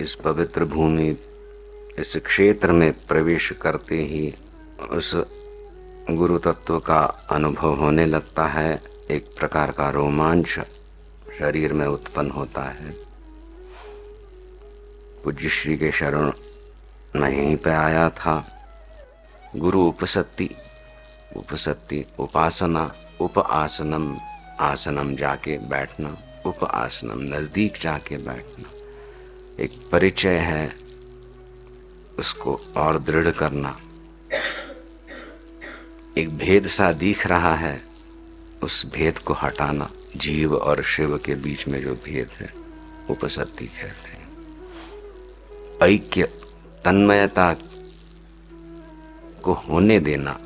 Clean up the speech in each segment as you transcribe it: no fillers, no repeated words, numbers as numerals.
इस पवित्र भूमि, इस क्षेत्र में प्रवेश करते ही उस गुरु तत्व का अनुभव होने लगता है। एक प्रकार का रोमांच शरीर में उत्पन्न होता है। पूज्य श्री के शरण मैं यहीं पे आया था। गुरु उपसति, उपसति उपासना, उप आसनम, आसनम जाके बैठना, उप आसनम नजदीक जाके बैठना, एक परिचय है, उसको और दृढ़ करना। एक भेद सा दिख रहा है, उस भेद को हटाना। जीव और शिव के बीच में जो भेद है उपसति कहते हैं। ऐक्य, तन्मयता को होने देना,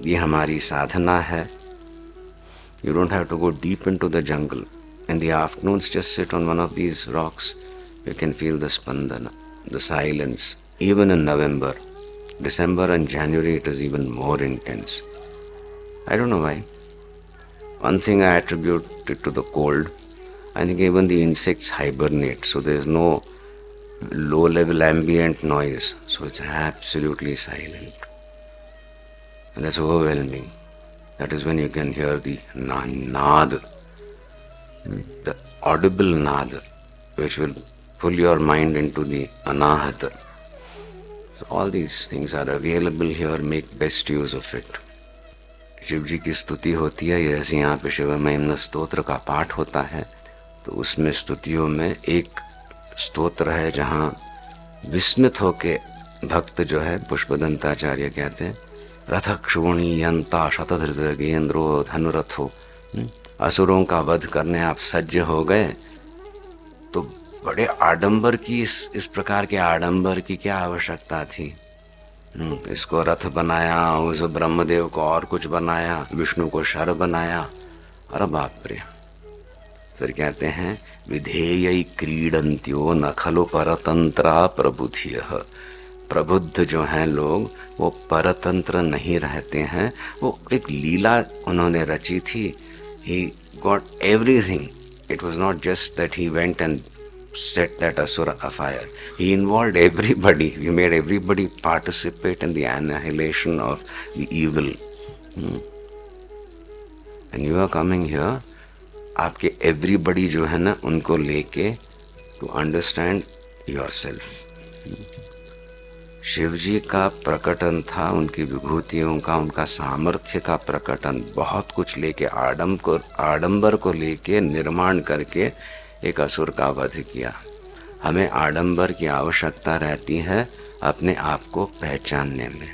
ये हमारी साधना है। You don't have to go deep into the jungle. In the afternoons, just sit on one of these rocks. You can feel the spandana, the silence. Even in November, December and January, it is even more intense. I don't know why. One thing I attribute it to the cold. I think even the insects hibernate, so there's no low-level ambient noise. So it's absolutely silent. And that's overwhelming. That is when you can hear the naad, the audible naad, which will pull your mind into the anahata. So all these things are available here. Make best use of it. Shiv जी की स्तुति होती है, जैसे यहाँ पे शिव महिम्न स्तोत्र का पाठ होता है, तो उसमें स्तुतियों में एक स्तोत्र है जहाँ विस्मित होके भक्त जो है पुष्पदंताचार्य कहते हैं, रथक्षोणीयंता शतधृतगेन्द्रो धनुरथो, असुरों का वध करने आप सज्ज हो गए। तो बड़े आडंबर की, इस प्रकार के आडंबर की क्या आवश्यकता थी? इसको रथ बनाया, उस ब्रह्मदेव को और कुछ बनाया, विष्णु को शर बनाया। अरे बाप रे। फिर कहते हैं विधेय क्रीडंत्यो न खलो परतंत्रा प्रबुधियः। प्रबुद्ध जो हैं लोग वो परतंत्र नहीं रहते हैं, वो एक लीला उन्होंने रची थी। He got everything. It was not just that he went and set that asura afire. He involved everybody. He made everybody participate in the annihilation of the evil. And you are coming here, आपके everybody जो है ना उनको लेके to understand yourself. Shiv जी का प्रकटन था, उनकी विभूतियों का, उनका सामर्थ्य का प्रकटन, बहुत कुछ लेके आडंबर को लेके निर्माण करके एक असुर का वध किया। हमें आडंबर की आवश्यकता रहती है अपने आप को पहचानने में।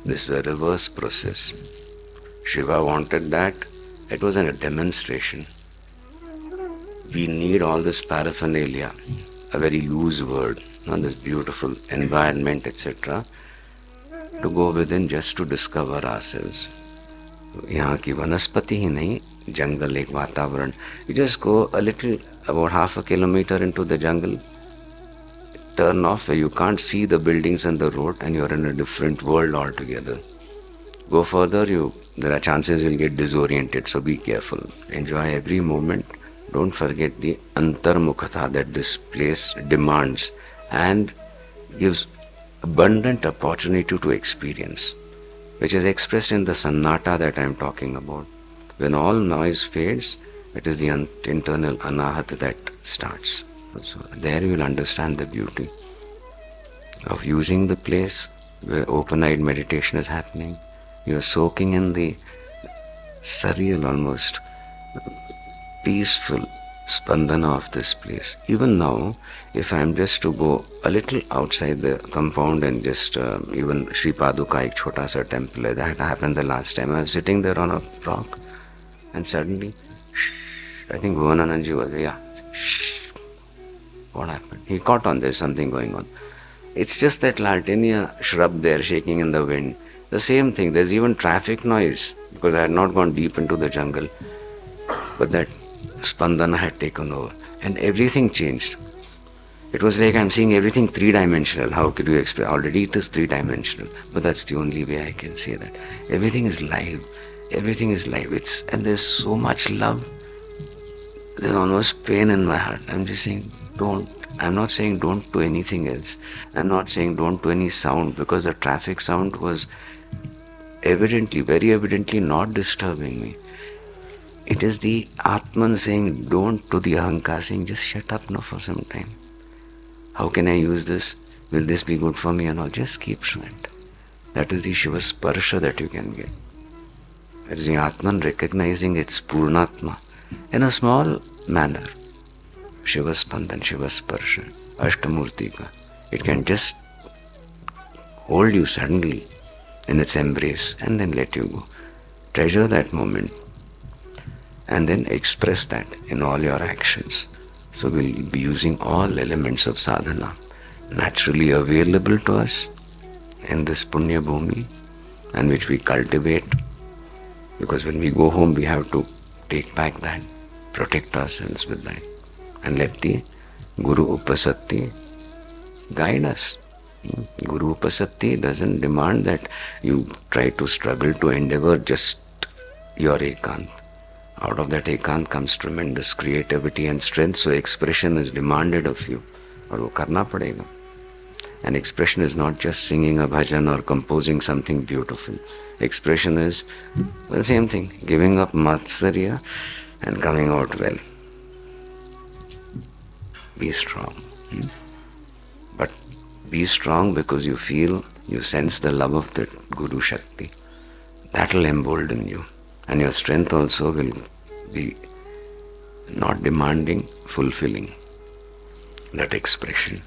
This is a reverse process. Shiva wanted that, it was an demonstration. We need all this paraphernalia, a very loose word, this beautiful environment, etc., to go within just to discover ourselves. यहाँ की वनस्पति ही नहीं, जंगल एक वातावरण. You just go a little, about half a kilometer into the jungle, turn off where you can't see the buildings and the road, and you're in a different world altogether. Go further, there are chances you'll get disoriented, so be careful. Enjoy every moment. Don't forget the antarmukhatha that this place demands and gives abundant opportunity to experience, which is expressed in the sannata that I am talking about. When all noise fades, it is the internal anahata that starts. So there you will understand the beauty of using the place where open-eyed meditation is happening. You are soaking in the surreal, almost peaceful spandana of this place. Even now, if I am just to go a little outside the compound and just even Sri Paduka, ek chota sa temple hai, that happened the last time. I was sitting there on a rock and suddenly, I think Bhuvananandji was there. Yeah, what happened? He caught on, there's something going on. It's just that Laltenia shrub there shaking in the wind. The same thing, there's even traffic noise because I had not gone deep into the jungle. But that spandana had taken over and everything changed. It was like I'm seeing everything three-dimensional. How could you explain? Already it is three-dimensional, but that's the only way I can say that. Everything is live. Everything is live. And there's so much love. There's almost pain in my heart. I'm just saying, don't I'm not saying don't do anything else. I'm not saying don't do any sound, because the traffic sound was evidently, very evidently not disturbing me. It is the Atman saying don't, to the Ahankar saying just shut up now for some time. How can I use this? Will this be good for me and all? Just keep silent. That is the Shiva Sparsha that you can get. It is the Atman recognizing its Purnatma in a small manner. Shiva Spandan, Shiva Sparsha, Ashtamurti ka. It can just hold you suddenly in its embrace and then let you go. Treasure that moment and then express that in all your actions. So we'll be using all elements of sadhana naturally available to us in this Punya Bhumi, and which we cultivate, because when we go home we have to take back that, protect ourselves with that, and let the Guru Upasatti guide us. Guru Upasatti doesn't demand that you try to struggle to endeavor just your ekant. Out of that ekant comes tremendous creativity and strength, so expression is demanded of you, और वो करना पड़ेगा. And expression is not just singing a bhajan or composing something beautiful. Expression is the same thing, giving up matsarya and coming out well. Be strong. But be strong because you feel, you sense the love of the Guru Shakti. That will embolden you. And your strength also will be not demanding, fulfilling that expression.